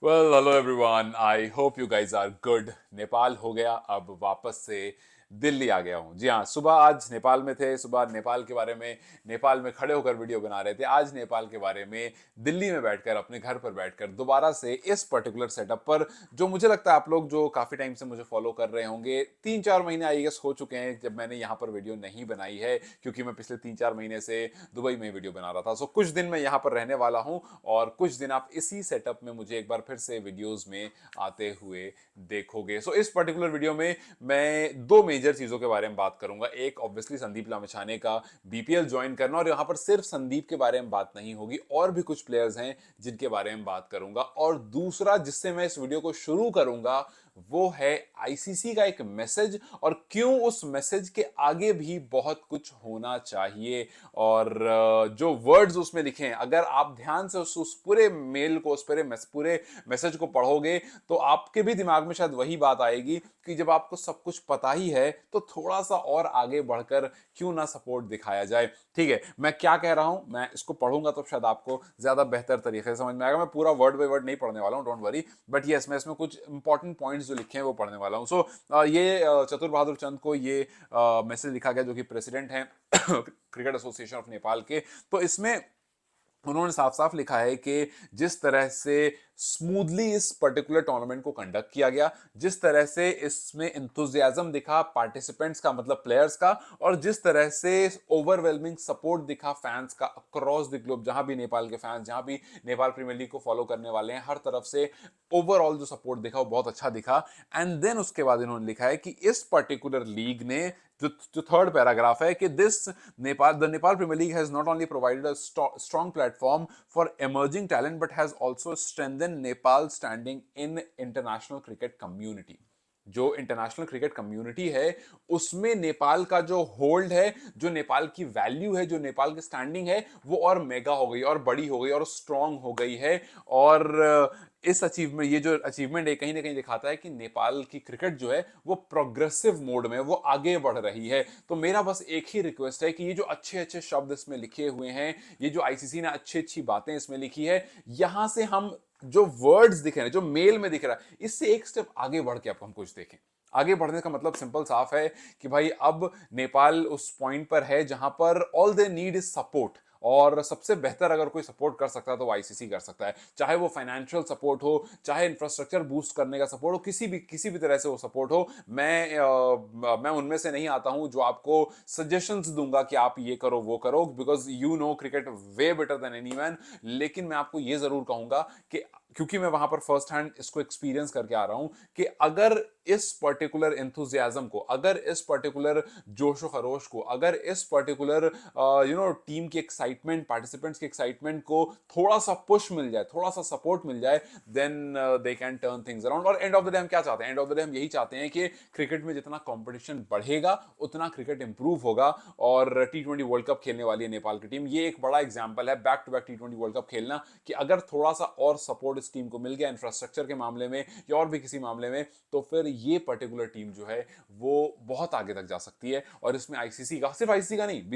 Well hello everyone, I hope you guys are good. Nepal हो गया, अब वापस से दिल्ली आ गया हूँ। जी हाँ, सुबह आज नेपाल में थे। सुबह नेपाल के बारे में, नेपाल में खड़े होकर वीडियो बना रहे थे। आज नेपाल के बारे में दिल्ली में बैठकर, अपने घर पर बैठकर दोबारा से इस पर्टिकुलर सेटअप पर, जो मुझे लगता है आप लोग जो काफ़ी टाइम से मुझे फॉलो कर रहे होंगे, 3-4 महीने आई गेस हो चुके हैं जब मैंने यहाँ पर वीडियो नहीं बनाई है, क्योंकि मैं पिछले 3-4 महीने से दुबई में वीडियो बना रहा था। सो कुछ दिन मैं यहाँ पर रहने वाला हूँ और कुछ दिन आप इसी सेटअप में मुझे एक बार फिर से वीडियोस में आते हुए देखोगे। सो इस पर्टिकुलर वीडियो में मैं दो मेजर चीजों के बारे में बात करूंगा। एक ऑब्वियसली संदीप लामिछाने का बीपीएल ज्वाइन करना, और यहां पर सिर्फ संदीप के बारे में बात नहीं होगी, और भी कुछ प्लेयर्स हैं जिनके बारे में बात करूंगा। और दूसरा जिससे मैं इस वीडियो को शुरू करूंगा वो है आईसीसी का एक मैसेज, और क्यों उस मैसेज के आगे भी बहुत कुछ होना चाहिए। और जो वर्ड्स उसमें लिखे हैं, अगर आप ध्यान से उस पूरे मेल को, उस पूरे मैसेज को पढ़ोगे, तो आपके भी दिमाग में शायद वही बात आएगी कि जब आपको सब कुछ पता ही है तो थोड़ा सा और आगे बढ़कर क्यों ना सपोर्ट दिखाया जाए। ठीक है, मैं क्या कह रहा हूं, मैं इसको पढ़ूंगा तो शायद आपको ज्यादा बेहतर तरीके से समझ में आएगा। मैं पूरा वर्ड बाय वर्ड नहीं पढ़ने वाला हूं, डोंट वरी, बट यस, मैं इसमें कुछ इंपॉर्टेंट पॉइंट्स जो लिखे हैं वो पढ़ने वाला हूं। सो ये चतुर बहादुर चंद को ये मैसेज लिखा गया, जो कि प्रेसिडेंट हैं क्रिकेट एसोसिएशन ऑफ नेपाल के। तो इसमें उन्होंने साफ साफ लिखा है कि जिस तरह से स्मूथली इस पर्टिकुलर टूर्नामेंट को कंडक्ट किया गया, जिस तरह से इसमें इंथुजियाज्म दिखा पार्टिसिपेंट्स का, मतलब प्लेयर्स का, और जिस तरह से ओवरवेलमिंग सपोर्ट दिखा फैंस का अक्रॉस द ग्लोब, जहां भी नेपाल के फैंस, जहां भी नेपाल प्रीमियर लीग को फॉलो करने वाले हैं, हर तरफ से ओवरऑल जो सपोर्ट दिखा वो बहुत अच्छा दिखा। एंड देन उसके बाद इन्होंने लिखा है कि इस पर्टिकुलर लीग ने, जो थर्ड पैराग्राफ है, कि this the Nepal Premier League has not only provided a strong platform for emerging talent but has also strengthened Nepal's standing in international cricket community। जो इंटरनेशनल क्रिकेट कम्युनिटी है उसमें नेपाल का जो hold है, जो नेपाल की वैल्यू है, जो नेपाल की स्टैंडिंग है, वो और मेगा हो गई और बड़ी हो गई और स्ट्रांग हो गई है। और इस अचीवमेंट, ये जो अचीवमेंट है, कहीं ना कहीं दिखाता है कि नेपाल की क्रिकेट जो है वो प्रोग्रेसिव मोड में, वो आगे बढ़ रही है। तो मेरा बस एक ही रिक्वेस्ट है कि ये जो अच्छे अच्छे शब्द इसमें लिखे हुए हैं, ये जो आईसीसी ने अच्छी अच्छी बातें इसमें लिखी है, यहां से हम जो वर्ड्स दिख रहे हैं, जो मेल में दिख रहा है, इससे एक स्टेप आगे बढ़ के अब हम कुछ देखें। आगे बढ़ने का मतलब सिंपल साफ है कि भाई अब नेपाल उस पॉइंट पर है जहां पर all they need is support, और सबसे बेहतर अगर कोई सपोर्ट कर सकता है तो वो आईसीसी कर सकता है। चाहे वो फाइनेंशियल सपोर्ट हो, चाहे इंफ्रास्ट्रक्चर बूस्ट करने का सपोर्ट हो, किसी भी तरह से वो सपोर्ट हो। मैं उनमें से नहीं आता हूं जो आपको सजेशंस दूंगा कि आप ये करो वो करो, because you know cricket way better than anyone. लेकिन मैं आपको ये जरूर कहूंगा कि, क्योंकि मैं वहां पर फर्स्ट हैंड इसको एक्सपीरियंस करके आ रहा हूं, कि अगर इस पर्टिकुलर एंथुजियाज्म को, अगर इस पर्टिकुलर जोशो खरोश को, अगर इस पर्टिकुलर टीम की एक्साइटमेंट, पार्टिसिपेंट्स की एक्साइटमेंट को थोड़ा सा पुश मिल जाए, थोड़ा सा सपोर्ट मिल जाए, then they can turn things around. और एंड ऑफ द डे हम क्या चाहते हैं? एंड ऑफ द डे हम यही चाहते हैं कि क्रिकेट में जितना कंपटीशन बढ़ेगा उतना क्रिकेट इंप्रूव होगा। और टी20 वर्ल्ड कप खेलने वाली है नेपाल की टीम, ये एक बड़ा एग्जाम्पल है, बैक टू बैक टी20 वर्ल्ड कप खेलना, कि अगर थोड़ा सा और सपोर्ट इस टीम को मिल गया इंफ्रास्ट्रक्चर के मामले में या और भी किसी मामले में, तो फिर ये पर्टिकुलर टीम जो है वो बहुत आगे तक जा सकती है। और इसमें आईसीसी का, सिर्फ आईसीसी का नहीं,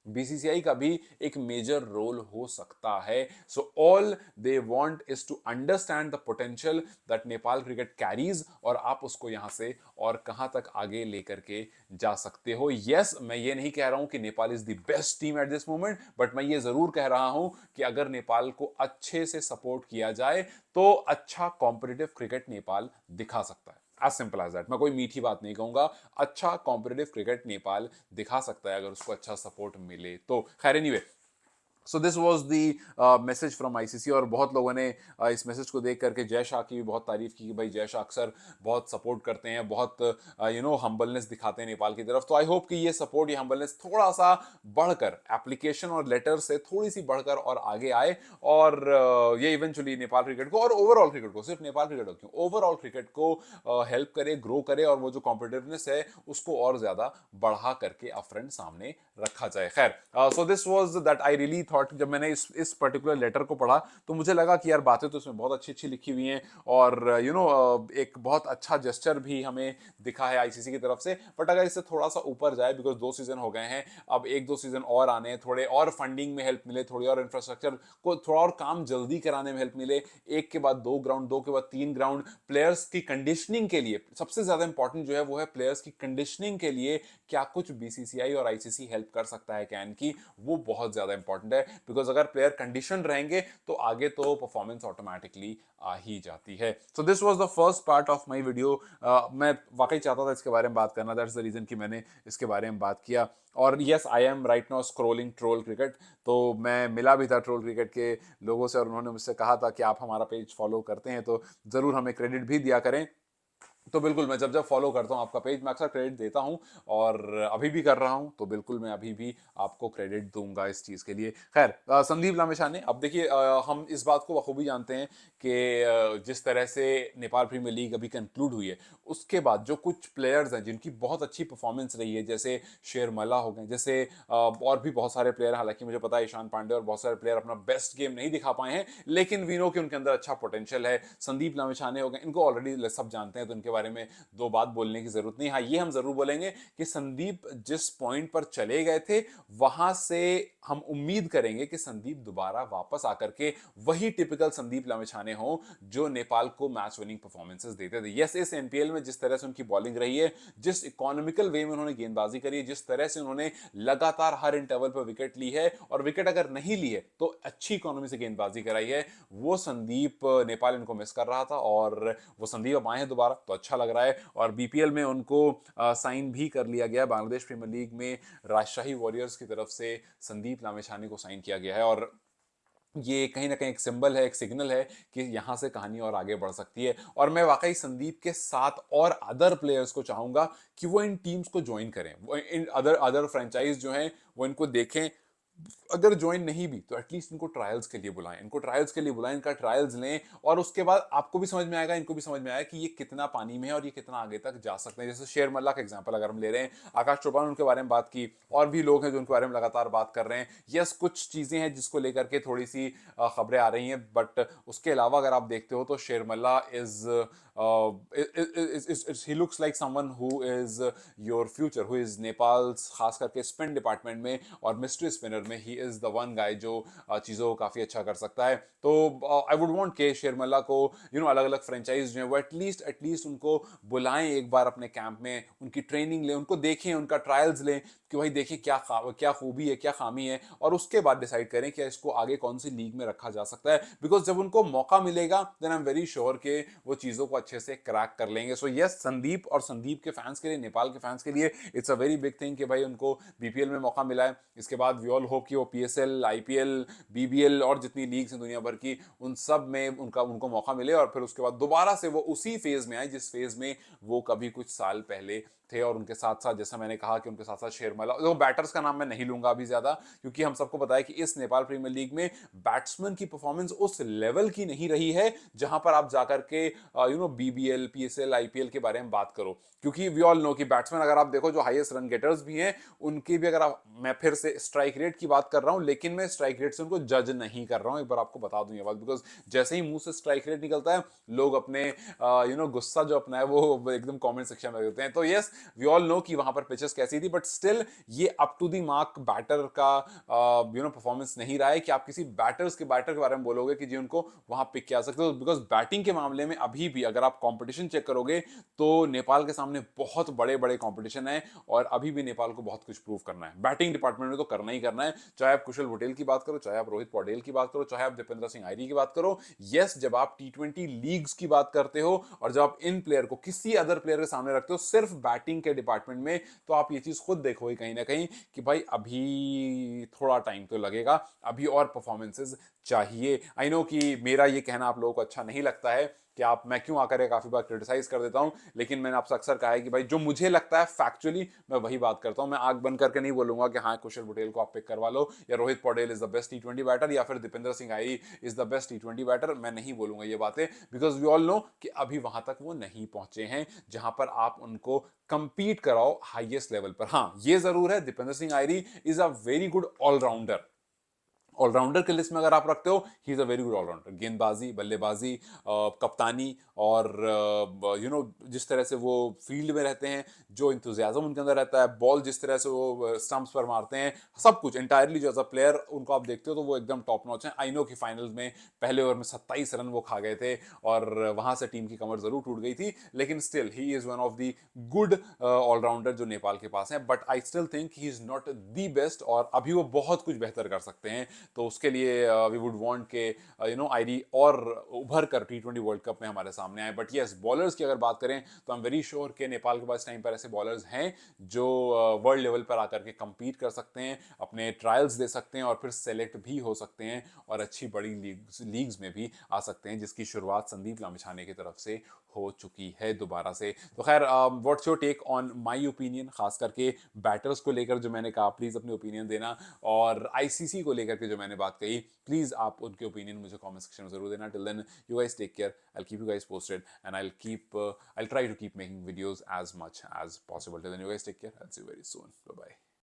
बीसीसीआई का भी एक मेजर रोल हो सकता है। So all they want is to understand the potential that Nepal cricket carries, और आप उसको यहां से और कहां तक आगे लेकर के जा सकते हो। यस, मैं ये नहीं कह रहा हूं कि Nepal is the best team at this moment, but मैं ये जरूर कह रहा हूं कि अगर नेपाल को अच्छे से सपोर्ट किया जाए तो अच्छा कॉम्पिटिटिव क्रिकेट नेपाल दिखा सकता है। As simple as that. मैं कोई मीठी बात नहीं कहूंगा, अच्छा कॉम्पिटिटिव क्रिकेट नेपाल दिखा सकता है अगर उसको अच्छा सपोर्ट मिले तो। खैर, anyway, so this was the message from ICC. और बहुत लोगों ने इस मैसेज को देख करके जय शाह की भी बहुत तारीफ की कि भाई जय शाह अक्सर बहुत सपोर्ट करते हैं, बहुत हम्बलनेस दिखाते हैं नेपाल की तरफ। तो आई होप कि ये सपोर्ट, ये हम्बलनेस थोड़ा सा बढ़कर, एप्लीकेशन और लेटर से थोड़ी सी बढ़कर और आगे आए, और ये इवेंचुअली नेपाल क्रिकेट को और ओवरऑल क्रिकेट को, सिर्फ नेपाल क्रिकेट को क्यों, ओवरऑल क्रिकेट को हेल्प करे, ग्रो करे, और वो जो कॉम्पिटिटिवनेस है उसको और ज्यादा बढ़ा करके फ्रंट सामने रखा जाए। खैर, so this was that I really thought thought जब मैंने इस पर्टिकुलर लेटर को पढ़ा तो मुझे लगा कि यार बातें तो उसमें बहुत अच्छी अच्छी लिखी हुई हैं और एक बहुत अच्छा जेस्चर भी हमें दिखा है आईसीसी की तरफ से। बट अगर इससे थोड़ा सा ऊपर जाए, बिकॉज 2 सीजन हो गए हैं, अब 1-2 सीजन और आने हैं, थोड़े और फंडिंग में हेल्प मिले, थोड़ी और इंफ्रास्ट्रक्चर को थोड़ा और काम जल्दी कराने में हेल्प मिले, एक के बाद 2 ग्राउंड, 2 के बाद 3 ग्राउंड, प्लेयर्स की कंडीशनिंग के लिए सबसे ज्यादा इंपॉर्टेंट जो है वो है प्लेयर्स की कंडीशनिंग के लिए क्या कुछ बीसीसीआई और आईसीसी हेल्प कर सकता है कैन की, वो बहुत ज्यादा इंपॉर्टेंट है। बिकॉज अगर प्लेयर कंडीशन रहेंगे तो आगे तो परफॉर्मेंस ऑटोमेटिकली आ ही जाती है। So this was the first part of my video. मैं वाकई चाहता था इसके बारे में बात करना, दैट्स द रीजन कि मैंने इसके बारे में बात किया। और yes, I am right now scrolling troll cricket, तो मैं मिला भी था ट्रोल क्रिकेट के लोगों से और उन्होंने मुझसे कहा था कि आप हमारा पेज फॉलो करते हैं तो जरूर हमें क्रेडिट भी दिया करें। तो बिल्कुल मैं जब जब फॉलो करता हूँ आपका पेज मैं अक्सर क्रेडिट देता हूँ और अभी भी कर रहा हूँ, तो बिल्कुल मैं अभी भी आपको क्रेडिट दूंगा इस चीज़ के लिए। खैर, संदीप लामिछाने, अब देखिए हम इस बात को बखूबी जानते हैं कि जिस तरह से नेपाल प्रीमियर लीग अभी कंक्लूड हुई है उसके बाद जो कुछ प्लेयर्स हैं जिनकी बहुत अच्छी परफॉर्मेंस रही है, जैसे शेरमला हो गए, जैसे और भी बहुत सारे प्लेयर, हालांकि मुझे पता है ईशान पांडे और बहुत सारे प्लेयर अपना बेस्ट गेम नहीं दिखा पाए हैं, लेकिन वी नो कि उनके अंदर अच्छा पोटेंशियल है। संदीप लामिछाने हो गए, इनको ऑलरेडी सब जानते हैं तो इनके बारे में दो बात बोलने की जरूरत नहीं। हाँ, ये हम जरूर बोलेंगे कि संदीप जिस पॉइंट पर चले गए थे वहां से हम उम्मीद करेंगे कि संदीप दोबारा वापस आकर के वही टिपिकल संदीप लामिछाने हो जो नेपाल को मैच विनिंग परफॉर्मेंसेस देते थे। यस, इस एनपीएल में जिस तरह से उनकी बॉलिंग रही है, जिस इकोनॉमिकल वे में उन्होंने गेंदबाजी करी है, जिस तरह से उन्होंने लगातार हर इंटरवल पर विकेट ली है, और विकेट अगर नहीं ली है तो अच्छी इकोनॉमी से गेंदबाजी कराई है, वो संदीप नेपाल इनको मिस कर रहा था और वो संदीप अब आए हैं दोबारा तो अच्छा लग रहा है। और बीपीएल में उनको साइन भी कर लिया गया, बांग्लादेश प्रीमियर लीग में राजशाही वॉरियर्स की तरफ से संदीप लामिछाने को साइन किया गया है। और ये कहीं ना कहीं एक सिंबल है, एक सिग्नल है कि यहां से कहानी और आगे बढ़ सकती है। और मैं वाकई संदीप के साथ और अदर प्लेयर्स को चाहूंगा कि वो इन टीम्स को ज्वाइन करें, वो इन अदर अदर फ्रेंचाइज जो हैं वो इनको देखें। अगर ज्वाइन नहीं भी तो एटलीस्ट इनको ट्रायल्स के लिए बुलाएं, इनको ट्रायल्स के लिए बुलाएं, इनका ट्रायल्स लें, और उसके बाद आपको भी समझ में आएगा, इनको भी समझ में आएगा कि ये कितना पानी में है और ये कितना आगे तक जा सकते हैं। जैसे शेरमल्ला का एग्जांपल अगर हम ले रहे हैं, आकाश चोपड़ा ने उनके बारे में बात की, और भी लोग हैं जो उनके बारे में लगातार बात कर रहे हैं। यस, कुछ चीजें हैं जिसको लेकर के थोड़ी सी खबरें आ रही हैं, बट उसके अलावा अगर आप देखते हो तो शेरमल्ला is he looks like someone who is your future, who is Nepal's खास करके स्पिन डिपार्टमेंट में और मिस्ट्री स्पिनर में he is the one guy जो चीज़ों को काफ़ी अच्छा कर सकता है। तो आई वुड वांट के शेरमल्ला को अलग अलग फ्रेंचाइज जो है वो एटलीस्ट उनको बुलाएं एक बार अपने कैंप में, उनकी ट्रेनिंग लें, उनको देखें, उनका ट्रायल्स लें कि भाई देखिए क्या खूबी है, क्या खामी है, और उसके बाद डिसाइड करें कि इसको आगे कौन सी लीग में रखा जा सकता है। बिकॉज जब उनको मौका मिलेगा then I am very sure के वो चीज़ों को अच्छे से क्रैक कर लेंगे। सो यस, संदीप और संदीप के फैंस के लिए, नेपाल के फैंस के लिए it's a very big thing कि भाई उनको बीपीएल में मौका मिला है। इसके बाद वी ऑल होप कि वो पीएसएल, आईपीएल, बीबीएल और जितनी लीग्स हैं दुनिया भर की, उन सब में उनको मौका मिले और फिर उसके बाद दोबारा से वो उसी फेज में आए जिस फेज में वो कभी कुछ साल पहले थे। और उनके साथ साथ, जैसा मैंने कहा कि उनके साथ साथ शेरमला, वो बैटर्स का नाम मैं नहीं लूंगा अभी ज्यादा, क्योंकि हम सबको पता है कि इस नेपाल प्रीमियर लीग में बैट्समैन की परफॉर्मेंस उस लेवल की नहीं रही है जहां पर आप जाकर के बीबीएल, पीएसएल, आईपीएल के बारे में बात करो। क्योंकि वी ऑल नो कि बैट्समैन अगर आप देखो जो हाईएस्ट रन गेटर्स भी हैं उनकी भी, अगर आप, मैं फिर से स्ट्राइक रेट की बात कर रहा हूं, लेकिन मैं स्ट्राइक रेट से उनको जज नहीं कर रहा हूं, एक बार आपको बता दूं ये बात, बिकॉज जैसे ही मुंह से स्ट्राइक रेट निकलता है लोग अपने गुस्सा जो अपना है वो एकदम कमेंट सेक्शन में देते हैं। तो यस, वी ऑल नो कि वहां पर पिचेस कैसी थी, बट स्टिल ये up to the mark batter का परफॉर्मेंस नहीं रहा है कि आप किसी बैटर के बारे में बोलोगे कि जी उनको वहां पिक किया सकते हो। बिकॉज बैटिंग के मामले में अभी भी अगर आप कंपटीशन चेक करोगे तो नेपाल के सामने बहुत बड़े बड़े कंपटीशन है और अभी भी नेपाल को बहुत कुछ प्रूव करना है बैटिंग डिपार्टमेंट में, तो करना ही करना है। चाहे आप कुशल पटेल की बात करो, चाहे आप रोहित पौडेल की बात करो, चाहे आप दीपेंद्र सिंह आयरी की बात करो। यस, जब आप टी20 लीग्स की बात करते हो और जब आप इन प्लेयर को किसी अदर प्लेयर के सामने रखते हो सिर्फ बैटिंग के डिपार्टमेंट में, तो आप ये चीज खुद देखोगे कहीं ना कहीं कि भाई अभी थोड़ा टाइम तो लगेगा, अभी और परफॉर्मेंसेस चाहिए। आई नो कि मेरा ये कहना आप लोगों को अच्छा नहीं लगता है कि आप, मैं क्यों आकर काफी बार क्रिटिसाइज कर देता हूं, लेकिन मैंने आपसे अक्सर कहा है कि भाई जो मुझे लगता है फैक्चुअली मैं वही बात करता हूं। मैं आंख बंद करके नहीं बोलूंगा कि हाँ कुशल पटेल को आप पिक करवा लो, या Rohit Patel is the best टी20 बैटर, या फिर Dipendra Singh Airee is the best टी20 बैटर। मैं नहीं बोलूंगा ये बातें, बिकॉज वी ऑल नो कि अभी वहां तक वो नहीं पहुंचे हैं जहां पर आप उनको कंपीट कराओ हाईएस्ट लेवल पर। हाँ, ये जरूर है, Dipendra Singh Airee is a very good allrounder, allrounder के लिस्ट में अगर आप रखते हो, he is a very good allrounder. गेंदबाजी, बल्लेबाजी, कप्तानी और जिस तरह से वो फील्ड में रहते हैं, जो इंथुजियाज्म उनके अंदर रहता है, बॉल जिस तरह से वो स्टंप्स पर मारते हैं, सब कुछ इंटायरली जो एज अ प्लेयर उनको आप देखते हो तो वो एकदम टॉप नॉच है। आई नो कि फाइनल्स में पहले ओवर में 27 रन वो खा गए थे और वहां से टीम की कमर जरूर टूट गई थी, लेकिन still he is one of the good allrounder जो नेपाल के पास है। But I still think he is not the best और अभी वो बहुत कुछ बेहतर कर सकते हैं। तो उसके लिए वी वुड वांट के आईडी और उभर कर T20 वर्ल्ड कप में हमारे सामने आए। बट यस, बॉलर्स की अगर बात करें तो आई एम वेरी श्योर कि नेपाल के पास टाइम पर ऐसे बॉलर्स हैं जो वर्ल्ड लेवल पर आकर के compete कर सकते हैं, अपने ट्रायल्स दे सकते हैं और फिर सेलेक्ट भी हो सकते हैं और अच्छी बड़ी लीग्स में भी आ सकते हैं, जिसकी शुरुआत संदीप लामिछाने की तरफ से हो चुकी है दोबारा से। तो खैर, what's your take on my opinion, खास करके बैटर्स को लेकर जो मैंने कहा, प्लीज अपने ओपिनियन देना, और आईसीसी को लेकर के जो मैंने बात कही, प्लीज आप उनके ओपिनियन मुझे कमेंट सेक्शन में जरूर देना। Till then, you guys take care, I keep you guys posted and I'll try to keep making videos as much as possible. Till then, you guys take care. I'll see you very soon. Bye bye.